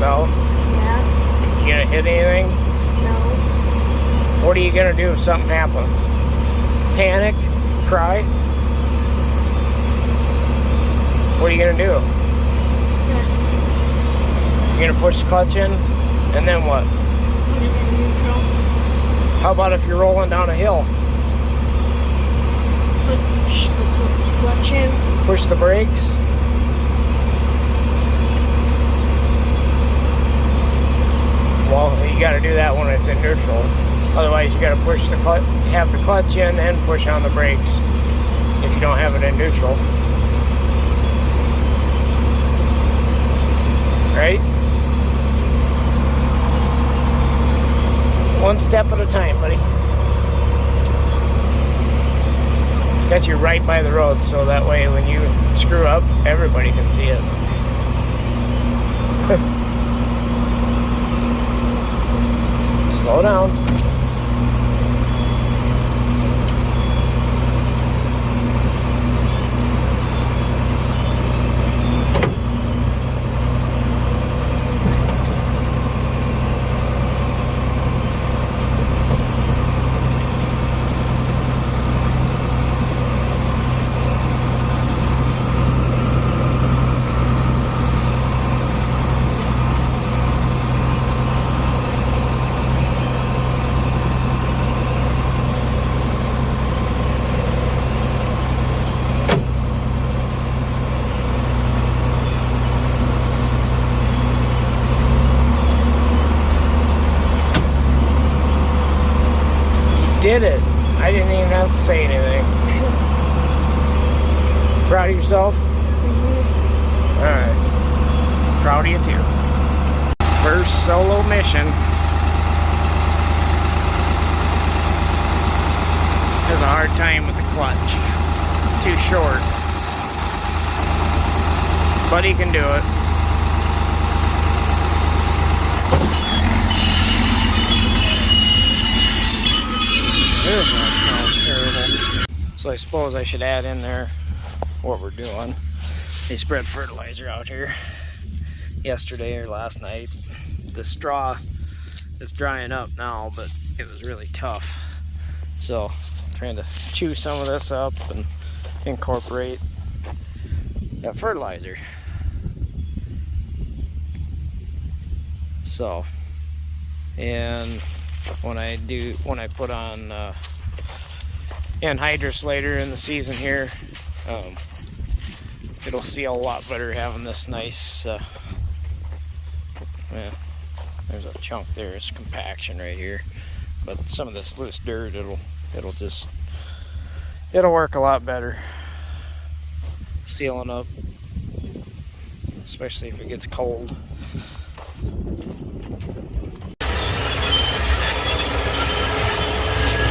out? Yeah. You gonna hit anything? No. What are you gonna do if something happens? Panic? Cry? What are you gonna do? Yes. You're gonna push the clutch in, and then what? Put it in neutral. How about if you're rolling down a hill? Push the clutch in. Push the brakes? Well, you gotta do that when it's in neutral. Otherwise, you gotta push the clutch, have the clutch in, and push on the brakes if you don't have it in neutral. Right? One step at a time, buddy. Got you right by the road, so that way when you screw up, everybody can see it. Slow down. Did it. I didn't even have to say anything. Proud of yourself? Mm-hmm. Alright. Proud of you too. First solo mission. Has a hard time with the clutch. Too short. But he can do it. That smells terrible. So I suppose I should add in there what we're doing. They spread fertilizer out here yesterday or last night. The straw is drying up now, but it was really tough. So I'm trying to chew some of this up and incorporate that fertilizer. So, and when I put on anhydrous later in the season here, it'll seal a lot better having this nice, yeah, there's a chunk there, it's compaction right here, but some of this loose dirt, it'll work a lot better sealing up, especially if it gets cold.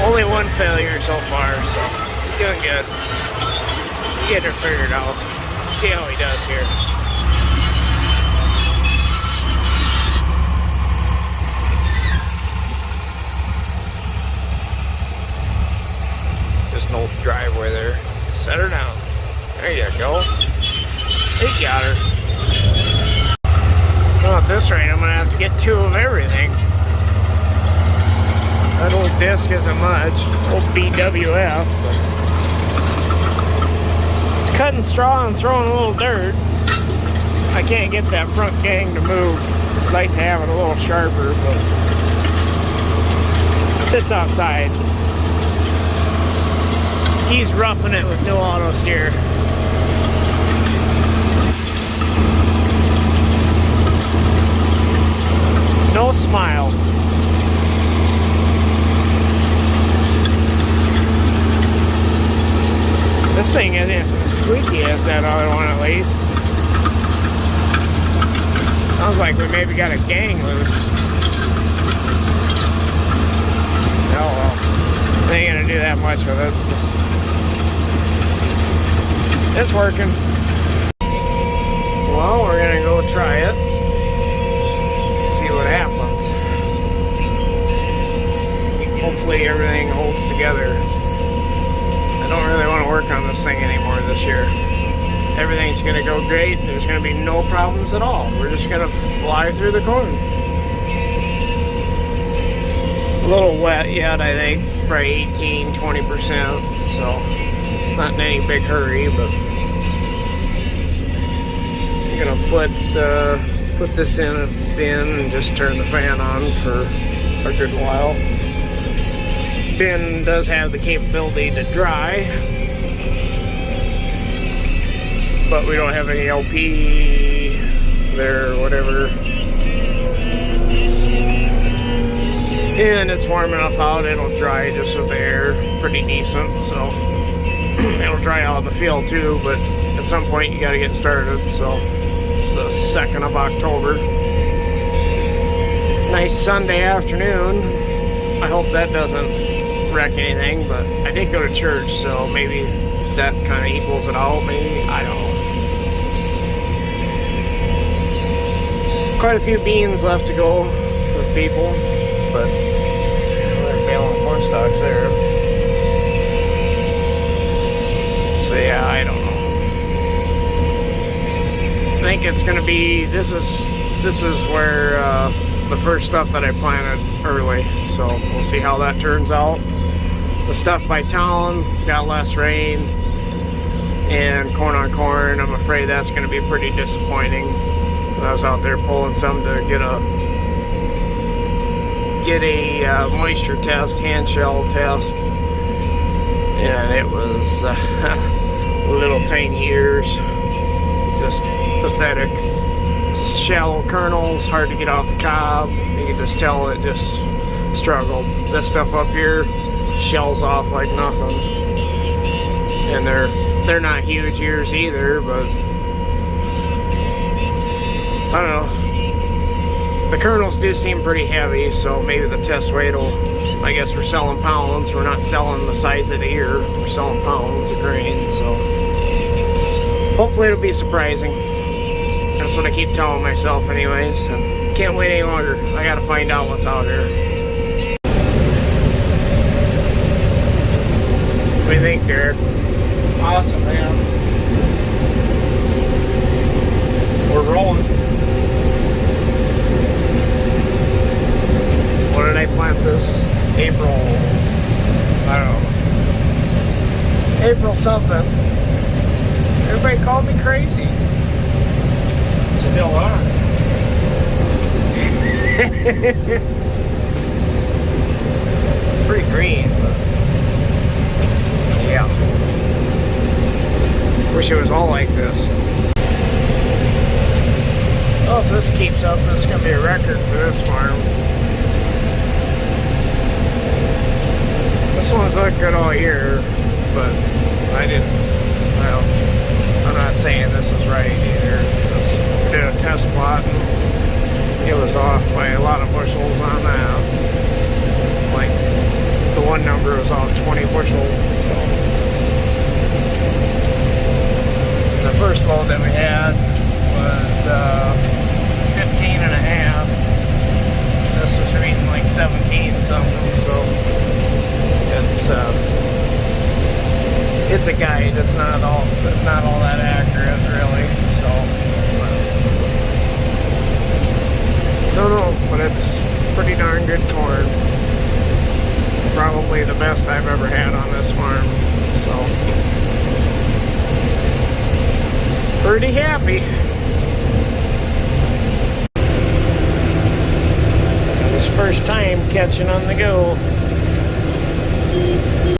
Only one failure so far, so he's doing good. He's getting it figured out. See how he does here. Just an old driveway there. Set her down. There you go. He got her. Well, at this rate, I'm going to have to get two of everything. That old disc isn't much, old BWF, but it's cutting straw and throwing a little dirt. I can't get that front gang to move. I'd like to have it a little sharper, but it sits outside. He's roughing it with no auto steer. No smile. This thing isn't as squeaky as that other one, at least. Sounds like we maybe got a gang loose. Oh well. They ain't gonna do that much with it. It's working. Well, we're gonna go try it. See what happens. Hopefully everything holds together. I don't really want to work on this thing anymore this year. everything's going to go great. There's going to be no problems at all. We're just going to fly through the corn. A little wet yet, I think. Probably 18-20%. So not in any big hurry, but I'm going to put this in a bin and just turn the fan on for a good while. Bin does have the capability to dry, but we don't have any LP there or whatever. And it's warm enough out, it'll dry just with the air pretty decent, so it'll dry out in the field too, but at some point you gotta get started. So it's the 2nd of October. Nice Sunday afternoon. I hope that doesn't wreck anything, but I did go to church, so maybe that kind of equals it out, maybe, I don't know. Quite a few beans left to go for people, but they're baling corn stalks there. So yeah, I don't know. I think it's gonna be, this is where the first stuff that I planted early, so we'll see how that turns out. The stuff by town got less rain, and corn on corn, I'm afraid that's going to be pretty disappointing. I was out there pulling some to get a moisture test, hand shell test, and it was little tiny ears, just pathetic. Shallow kernels, hard to get off the cob. You can just tell it just struggled. This stuff up here shells off like nothing, and they're not huge ears either, but I don't know. The kernels do seem pretty heavy, so maybe the test weight will, I guess we're selling pounds, we're not selling the size of the ear, we're selling pounds of grain, so hopefully it'll be surprising. That's what I keep telling myself anyways, and can't wait any longer. I gotta find out what's out here. What do you think, Derek? Awesome, man. We're rolling. What did I plant this? April, I don't know. April something. Everybody called me crazy. Still on. Pretty green, but yeah. Wish it was all like this. Well, if this keeps up, it's going to be a record for this farm. This one's looked good all year, but I didn't, well, I'm not saying this is right either. We did a test plot and it was off by a lot of bushels on that. Like, the one number was off 20 bushels. So. The first load that we had was 15 and a half. This was reading like 17 something, so it's a guide. It's not all that accurate really. So don't know, but it's pretty darn good corn. Probably the best I've ever had on this farm. So pretty happy. This first time catching on the go.